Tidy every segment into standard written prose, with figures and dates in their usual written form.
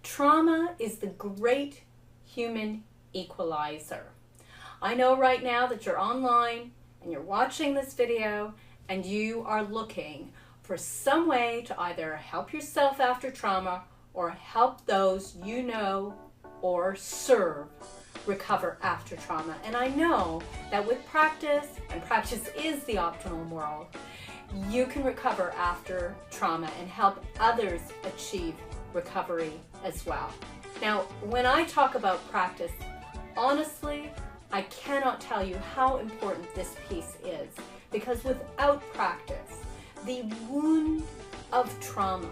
Trauma is the great human equalizer. I know right now that you're online and you're watching this video and you are looking for some way to either help yourself after trauma or help those you know or serve recover after trauma. And I know that with practice, and practice is the optimal world, you can recover after trauma and help others achieve recovery as well. Now, when I talk about practice, honestly, I cannot tell you how important this piece is, because without practice, the wound of trauma,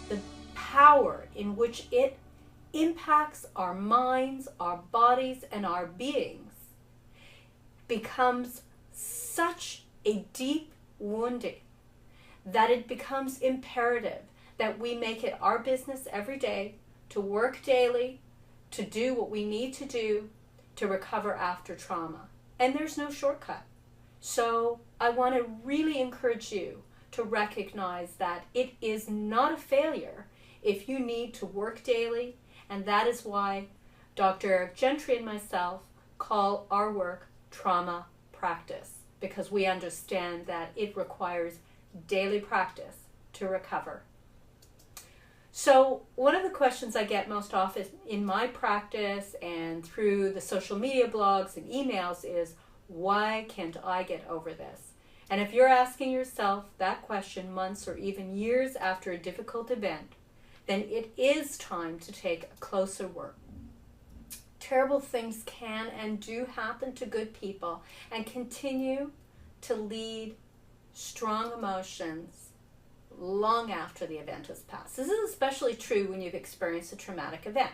the power in which it impacts our minds, our bodies, and our beings becomes such a deep wounding that it becomes imperative that we make it our business every day to work daily, to do what we need to do to recover after trauma. And there's no shortcut. So I want to really encourage you to recognize that it is not a failure if you need to work daily, and that is why Dr. Eric Gentry and myself call our work trauma practice, because we understand that it requires daily practice to recover. So one of the questions I get most often in my practice and through the social media blogs and emails is, why can't I get over this? And if you're asking yourself that question months or even years after a difficult event, then it is time to take a closer look. Terrible things can and do happen to good people and continue to lead strong emotions long after the event has passed. This is especially true when you've experienced a traumatic event.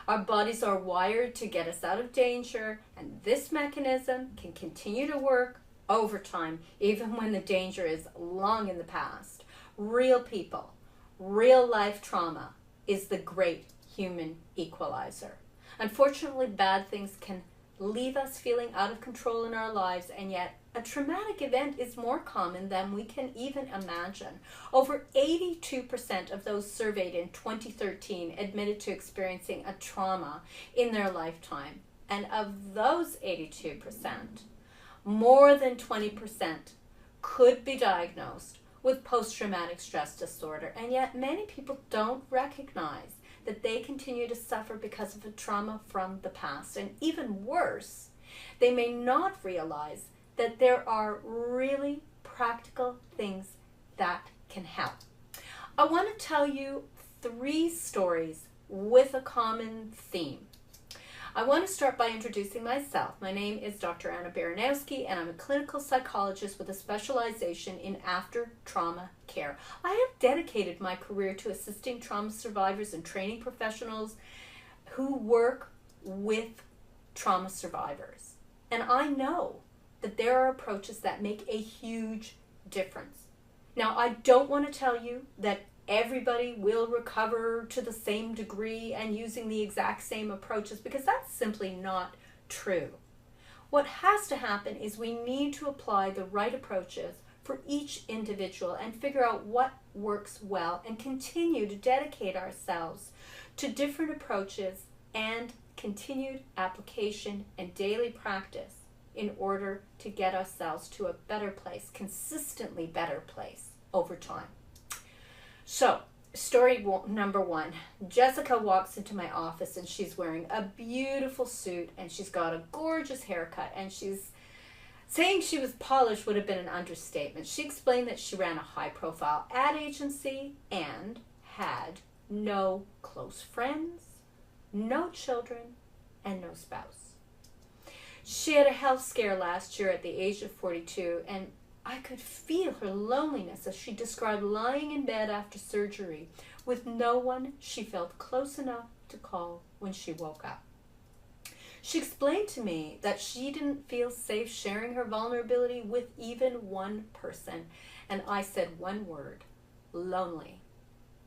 Our bodies are wired to get us out of danger, and this mechanism can continue to work over time, even when the danger is long in the past. Real people, real life trauma is the great human equalizer. Unfortunately, bad things can leave us feeling out of control in our lives, and yet a traumatic event is more common than we can even imagine. Over 82% of those surveyed in 2013 admitted to experiencing a trauma in their lifetime. And of those 82%, more than 20% could be diagnosed with post-traumatic stress disorder. And yet many people don't recognize that they continue to suffer because of a trauma from the past. And even worse, they may not realize that there are really practical things that can help. I want to tell you 3 stories with a common theme. I want to start by introducing myself. My name is Dr. Anna Baranowsky, and I'm a clinical psychologist with a specialization in after-trauma care. I have dedicated my career to assisting trauma survivors and training professionals who work with trauma survivors. And I know that there are approaches that make a huge difference. Now, I don't want to tell you that everybody will recover to the same degree and using the exact same approaches, because that's simply not true. What has to happen is we need to apply the right approaches for each individual and figure out what works well and continue to dedicate ourselves to different approaches and continued application and daily practice in order to get ourselves to a better place, consistently better place over time. So, story number 1. Jessica walks into my office and she's wearing a beautiful suit and she's got a gorgeous haircut, and she's saying she was polished would have been an understatement. She explained that she ran a high-profile ad agency and had no close friends, no children, and no spouse. She had a health scare last year at the age of 42, and I could feel her loneliness as she described lying in bed after surgery with no one she felt close enough to call when she woke up. She explained to me that she didn't feel safe sharing her vulnerability with even one person, and I said one word: lonely,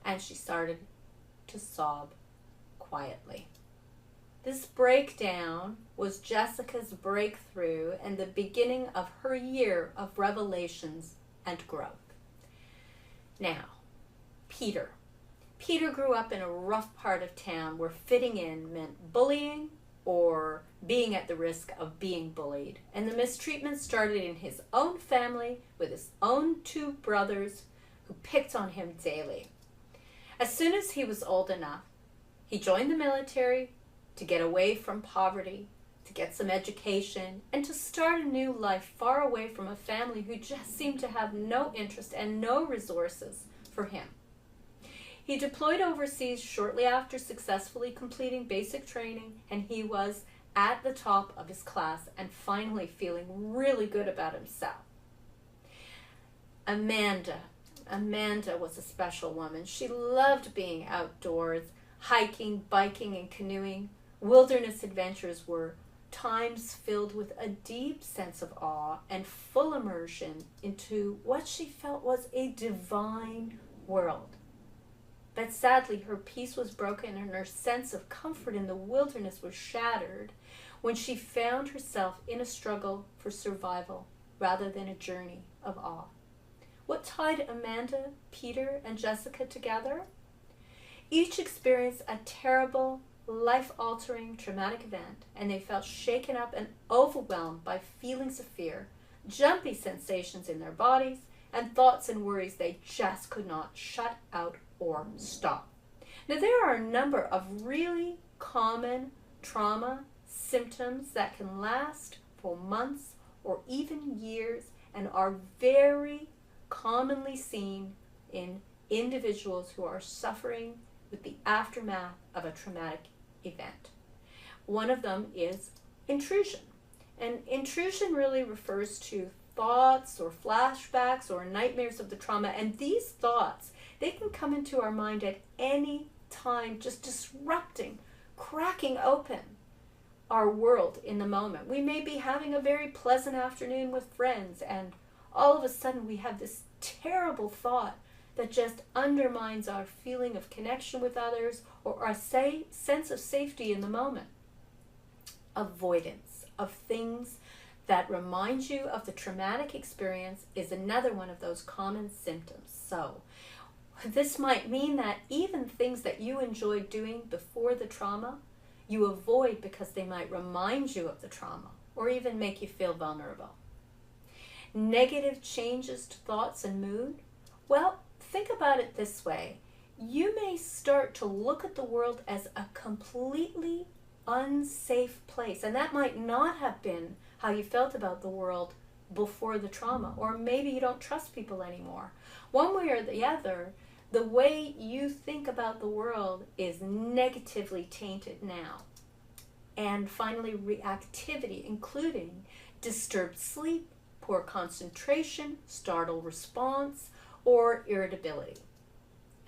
and she started to sob quietly. This breakdown was Jessica's breakthrough and the beginning of her year of revelations and growth. Now, Peter. Peter grew up in a rough part of town where fitting in meant bullying or being at the risk of being bullied. And the mistreatment started in his own family with his own two brothers who picked on him daily. As soon as he was old enough, he joined the military to get away from poverty, to get some education, and to start a new life far away from a family who just seemed to have no interest and no resources for him. He deployed overseas shortly after successfully completing basic training, and he was at the top of his class and finally feeling really good about himself. Amanda was a special woman. She loved being outdoors, hiking, biking, and canoeing. Wilderness adventures were times filled with a deep sense of awe and full immersion into what she felt was a divine world. But sadly, her peace was broken and her sense of comfort in the wilderness was shattered when she found herself in a struggle for survival rather than a journey of awe. What tied Amanda, Peter, and Jessica together? Each experienced a terrible, life-altering, traumatic event, and they felt shaken up and overwhelmed by feelings of fear, jumpy sensations in their bodies, and thoughts and worries they just could not shut out or stop. Now, there are a number of really common trauma symptoms that can last for months or even years and are very commonly seen in individuals who are suffering with the aftermath of a traumatic event. One of them is intrusion. And intrusion really refers to thoughts or flashbacks or nightmares of the trauma. And these thoughts, they can come into our mind at any time, just disrupting, cracking open our world in the moment. We may be having a very pleasant afternoon with friends, and all of a sudden we have this terrible thought that just undermines our feeling of connection with others or our sense of safety in the moment. Avoidance of things that remind you of the traumatic experience is another one of those common symptoms. So this might mean that even things that you enjoyed doing before the trauma, you avoid because they might remind you of the trauma or even make you feel vulnerable. Negative changes to thoughts and mood. Well, think about it this way. You may start to look at the world as a completely unsafe place, and that might not have been how you felt about the world before the trauma, or maybe you don't trust people anymore. One way or the other, the way you think about the world is negatively tainted now. And finally, reactivity, including disturbed sleep, poor concentration, startle response, or irritability.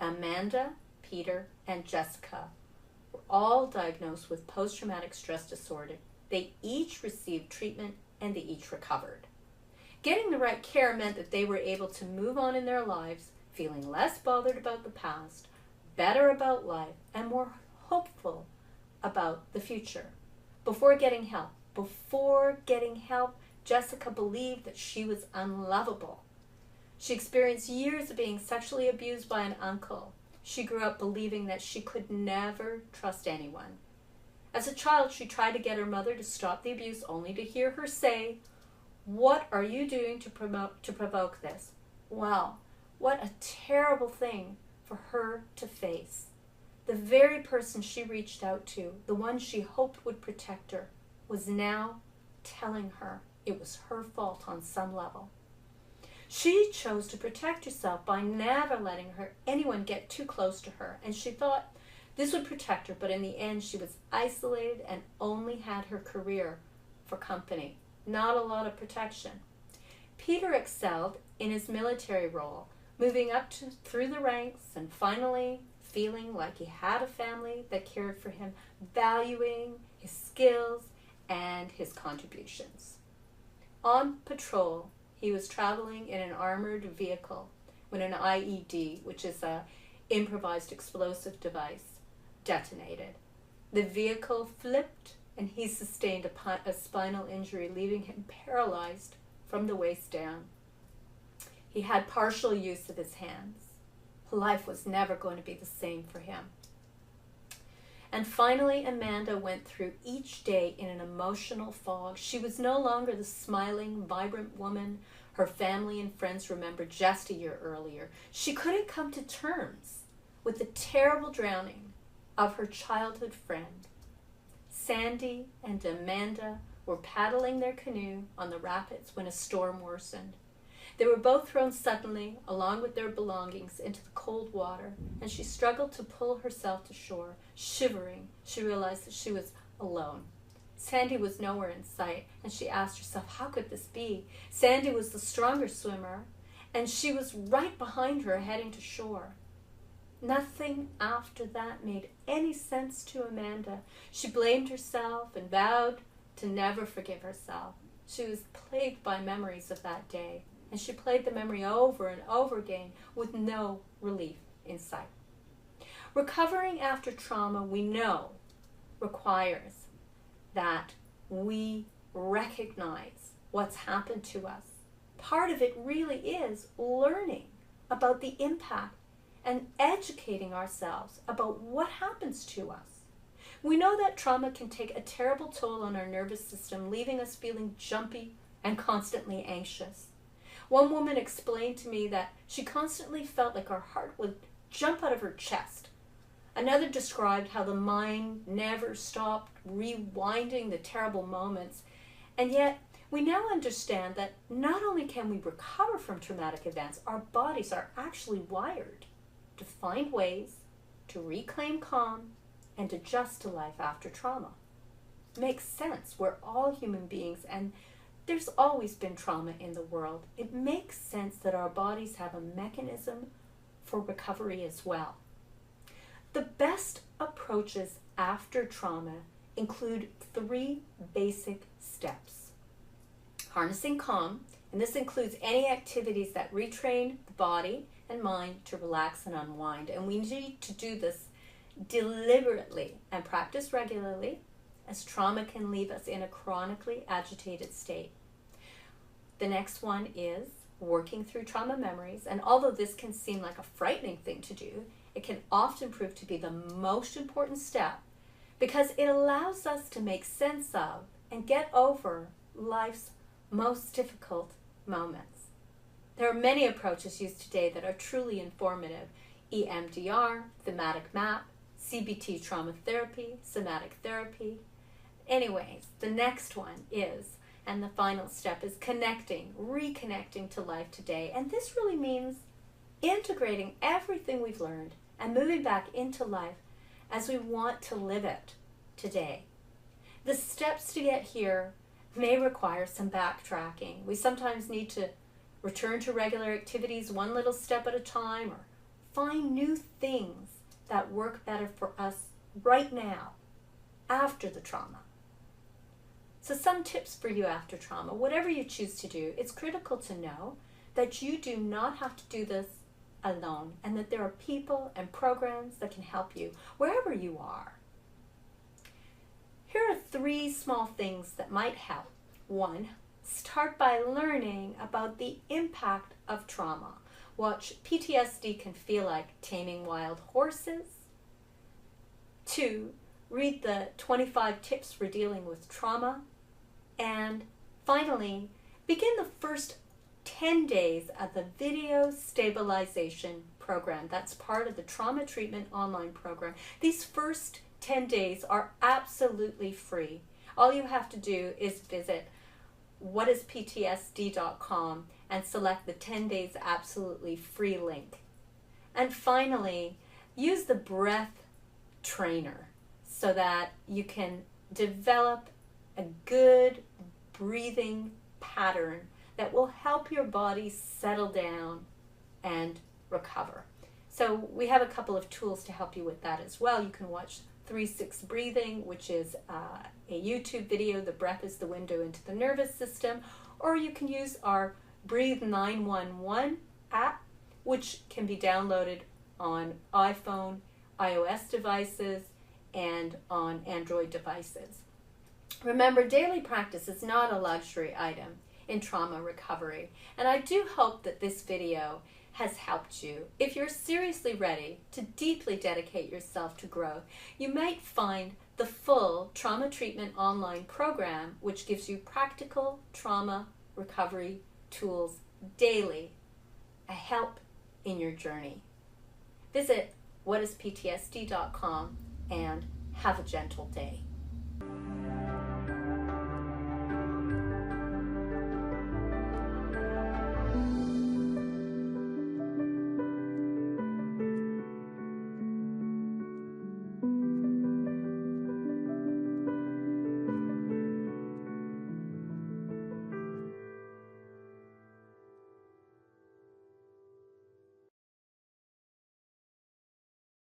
Amanda, Peter, and Jessica were all diagnosed with post-traumatic stress disorder. They each received treatment and they each recovered. Getting the right care meant that they were able to move on in their lives, feeling less bothered about the past, better about life, and more hopeful about the future. Before getting help, Jessica believed that she was unlovable. She experienced years of being sexually abused by an uncle. She grew up believing that she could never trust anyone. As a child, she tried to get her mother to stop the abuse, only to hear her say, "What are you doing to provoke this?" Wow, what a terrible thing for her to face. The very person she reached out to, the one she hoped would protect her, was now telling her it was her fault on some level. She chose to protect herself by never letting anyone get too close to her, and she thought this would protect her, but in the end she was isolated and only had her career for company, not a lot of protection. Peter excelled in his military role, moving up through the ranks and finally feeling like he had a family that cared for him, valuing his skills and his contributions. On patrol, he was traveling in an armored vehicle when an IED, which is an improvised explosive device, detonated. The vehicle flipped and he sustained a spinal injury, leaving him paralyzed from the waist down. He had partial use of his hands. life was never going to be the same for him. And finally, Amanda went through each day in an emotional fog. She was no longer the smiling, vibrant woman her family and friends remembered just a year earlier. She couldn't come to terms with the terrible drowning of her childhood friend. Sandy and Amanda were paddling their canoe on the rapids when a storm worsened. They were both thrown suddenly, along with their belongings, into the cold water, and she struggled to pull herself to shore. Shivering, she realized that she was alone. Sandy was nowhere in sight, and she asked herself, how could this be? Sandy was the stronger swimmer, and she was right behind her, heading to shore. Nothing after that made any sense to Amanda. She blamed herself and vowed to never forgive herself. She was plagued by memories of that day, and she played the memory over and over again with no relief in sight. Recovering after trauma, we know, requires that we recognize what's happened to us. Part of it really is learning about the impact and educating ourselves about what happens to us. We know that trauma can take a terrible toll on our nervous system, leaving us feeling jumpy and constantly anxious. One woman explained to me that she constantly felt like her heart would jump out of her chest. Another described how the mind never stopped rewinding the terrible moments. And yet, we now understand that not only can we recover from traumatic events, our bodies are actually wired to find ways to reclaim calm and adjust to life after trauma. Makes sense. We're all human beings, and there's always been trauma in the world. It makes sense that our bodies have a mechanism for recovery as well. The best approaches after trauma include 3 basic steps. Harnessing calm, and this includes any activities that retrain the body and mind to relax and unwind. And we need to do this deliberately and practice regularly, as trauma can leave us in a chronically agitated state. The next one is working through trauma memories, and although this can seem like a frightening thing to do, it can often prove to be the most important step because it allows us to make sense of and get over life's most difficult moments. There are many approaches used today that are truly informative: EMDR, thematic map, CBT trauma therapy, somatic therapy. Anyways, the next one is, and the final step is reconnecting to life today. And this really means integrating everything we've learned and moving back into life as we want to live it today. The steps to get here may require some backtracking. We sometimes need to return to regular activities one little step at a time, or find new things that work better for us right now after the trauma. So some tips for you after trauma. Whatever you choose to do, it's critical to know that you do not have to do this alone, and that there are people and programs that can help you wherever you are. Here are 3 small things that might help. 1, start by learning about the impact of trauma. Watch PTSD Can Feel Like Taming Wild Horses. 2, read the 25 tips for dealing with trauma. And finally, begin the first 10 days of the video stabilization program. That's part of the trauma treatment online program. These first 10 days are absolutely free. All you have to do is visit whatisptsd.com and select the 10 days absolutely free link. And finally, use the breath trainer so that you can develop a good breathing pattern that will help your body settle down and recover. So we have a couple of tools to help you with that as well. You can watch 3-6 breathing, which is a YouTube video. The breath is the window into the nervous system. Or you can use our Breathe 911 app, which can be downloaded on iPhone, iOS devices, and on Android devices. Remember, daily practice is not a luxury item in trauma recovery. And I do hope that this video has helped you, if you're seriously ready to deeply dedicate yourself to growth, you might find the full Trauma Treatment Online program, which gives you practical trauma recovery tools daily, a help in your journey. Visit whatisptsd.com and have a gentle day.